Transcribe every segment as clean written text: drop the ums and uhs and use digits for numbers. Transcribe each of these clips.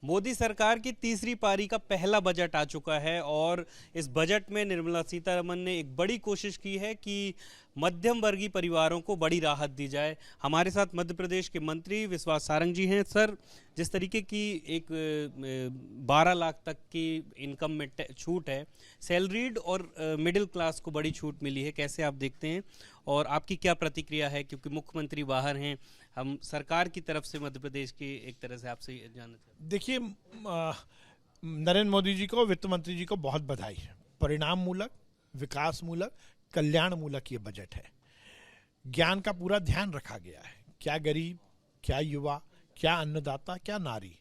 मोदी सरकार की तीसरी पारी का पहला बजट आ चुका है और इस बजट में निर्मला सीतारमण ने एक बड़ी कोशिश की है कि मध्यम वर्गीय परिवारों को बड़ी राहत दी जाए। हमारे साथ मध्य प्रदेश के मंत्री विश्वास सारंग जी हैं। सर, जिस तरीके की एक 12 लाख तक की इनकम में छूट है, सैलरीड और मिडिल क्लास को बड़ी छूट मिली है, कैसे आप देखते हैं और आपकी क्या प्रतिक्रिया है? क्योंकि मुख्यमंत्री बाहर हैं, हम सरकार की तरफ से मध्य प्रदेश की एक तरह से आपसे जानना चाहते हैं। देखिए, नरेंद्र मोदी जी को, वित्त मंत्री जी को बहुत बधाई है। परिणाम मूलक, विकास मूलक, कल्याण मूलक ये बजट है। ज्ञान का पूरा ध्यान रखा गया है। क्या गरीब, क्या युवा, क्या अन्नदाता, क्या नारी,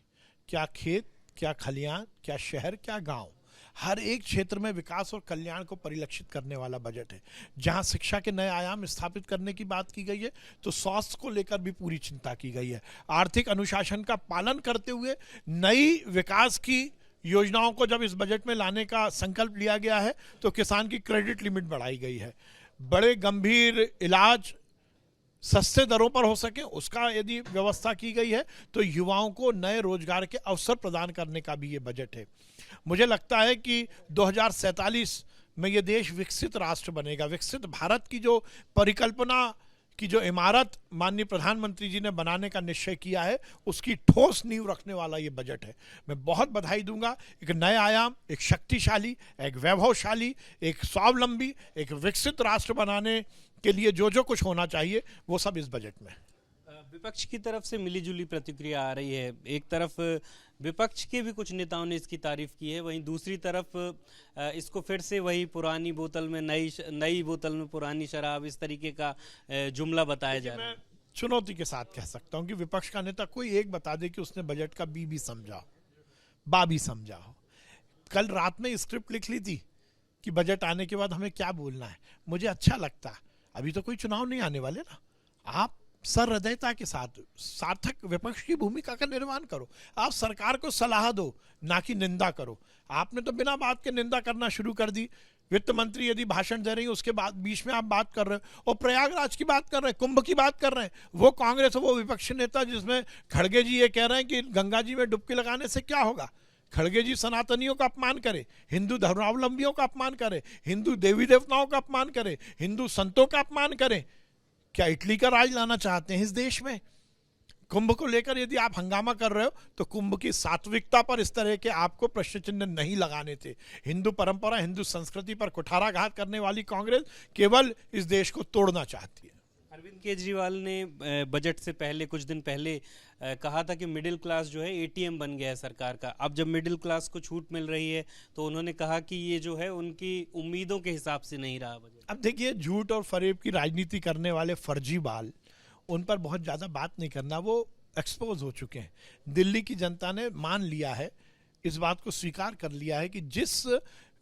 क्या खेत, क्या खलियान, क्या शहर, क्या गांव, हर एक क्षेत्र में विकास और कल्याण को परिलक्षित करने वाला बजट है। जहां शिक्षा के नए आयाम स्थापित करने की बात की गई है, तो स्वास्थ्य को लेकर भी पूरी चिंता की गई है। आर्थिक अनुशासन का पालन करते हुए नई विकास की योजनाओं को जब इस बजट में लाने का संकल्प लिया गया है, तो किसान की क्रेडिट लिमिट बढ़ाई गई है। बड़े गंभीर इलाज सस्ते दरों पर हो सके, उसका यदि व्यवस्था की गई है, तो युवाओं को नए रोजगार के अवसर प्रदान करने का भी ये बजट है। मुझे लगता है कि 2047 में ये देश विकसित राष्ट्र बनेगा। विकसित भारत की जो परिकल्पना की जो इमारत माननीय प्रधानमंत्री जी ने बनाने का निश्चय किया है, उसकी ठोस नींव रखने वाला ये बजट है। मैं बहुत बधाई दूंगा। एक नए आयाम, एक शक्तिशाली, एक वैभवशाली, एक स्वावलंबी, एक विकसित राष्ट्र बनाने के लिए जो जो कुछ होना चाहिए, वो सब इस बजट में। विपक्ष की तरफ से मिलीजुली प्रतिक्रिया आ रही है। एक तरफ विपक्ष के भी कुछ नेताओं ने इसकी तारीफ की है, वहीं दूसरी तरफ इसको फिर से वही पुरानी बोतल में नई बोतल में पुरानी शराब, इस तरीके का जुमला बताया जा रहा है। चुनौती के साथ कह सकता हूं कि विपक्ष का नेता कोई एक बता दे कि उसने बजट का बी भी समझा, बा भी समझा हो। कल रात में स्क्रिप्ट लिख ली थी कि बजट आने के बाद हमें क्या बोलना है। मुझे अच्छा लगता, अभी तो कोई चुनाव नहीं आने वाले ना, आप सहृदयता के साथ सार्थक विपक्ष की भूमिका का निर्माण करो। आप सरकार को सलाह दो, ना कि निंदा करो। आपने तो बिना बात के निंदा करना शुरू कर दी। वित्त मंत्री यदि भाषण दे रही है, उसके बाद बीच में आप बात कर रहे हो, और प्रयागराज की बात कर रहे हैं, कुंभ की बात कर रहे हैं। वो कांग्रेस, वो विपक्षी नेता जिसमें खड़गे जी ये कह रहे हैं कि गंगा जी में डुबकी लगाने से क्या होगा। खड़गे जी सनातनियों का अपमान करे, हिंदू धर्मावलंबियों का अपमान करे, हिंदू देवी देवताओं का अपमान करे, हिंदू संतों का अपमान करे। क्या इटली का राज लाना चाहते हैं इस देश में? कुंभ को लेकर यदि आप हंगामा कर रहे हो, तो कुंभ की सात्विकता पर इस तरह के आपको प्रश्न चिन्ह नहीं लगाने थे। हिंदू परंपरा, हिंदू संस्कृति पर कुठाराघात करने वाली कांग्रेस केवल इस देश को तोड़ना चाहती है। अरविंद केजरीवाल ने बजट से पहले, कुछ दिन पहले कहा था कि मिडिल क्लास जो है एटीएम बन गया है सरकार का। अब जब मिडिल क्लास को छूट मिल रही है, तो उन्होंने कहा कि ये जो है उनकी उम्मीदों के हिसाब से नहीं रहा बजट। अब देखिए, झूठ और फरेब की राजनीति करने वाले फर्जी बाल, उन पर बहुत ज़्यादा बात नहीं करना, वो एक्सपोज हो चुके हैं। दिल्ली की जनता ने मान लिया है, इस बात को स्वीकार कर लिया है कि जिस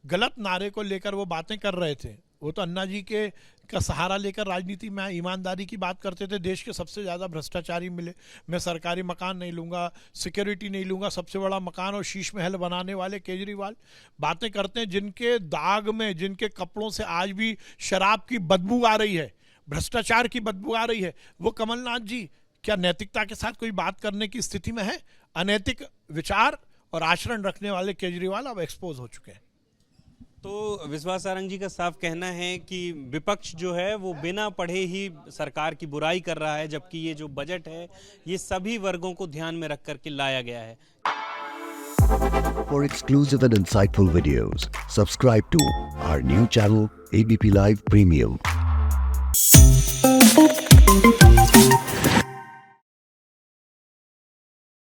गलत नारे को लेकर वो बातें कर रहे थे, वो तो अन्ना जी के का सहारा लेकर राजनीति में ईमानदारी की बात करते थे। देश के सबसे ज़्यादा भ्रष्टाचारी मिले। मैं सरकारी मकान नहीं लूँगा, सिक्योरिटी नहीं लूँगा, सबसे बड़ा मकान और शीश महल बनाने वाले केजरीवाल बातें करते हैं जिनके दाग में, जिनके कपड़ों से आज भी शराब की बदबू आ रही है, भ्रष्टाचार की बदबू आ रही है। वो कमलनाथ जी क्या नैतिकता के साथ कोई बात करने की स्थिति में है? अनैतिक विचार और आचरण रखने वाले केजरीवाल अब एक्सपोज हो चुके हैं। तो विश्वास सारंग जी का साफ कहना है कि विपक्ष जो है वो बिना पढ़े ही सरकार की बुराई कर रहा है, जबकि ये जो बजट है ये सभी वर्गों को ध्यान में रख करके लाया गया है। For exclusive and insightful videos, subscribe to our new channel ABP Live Premium.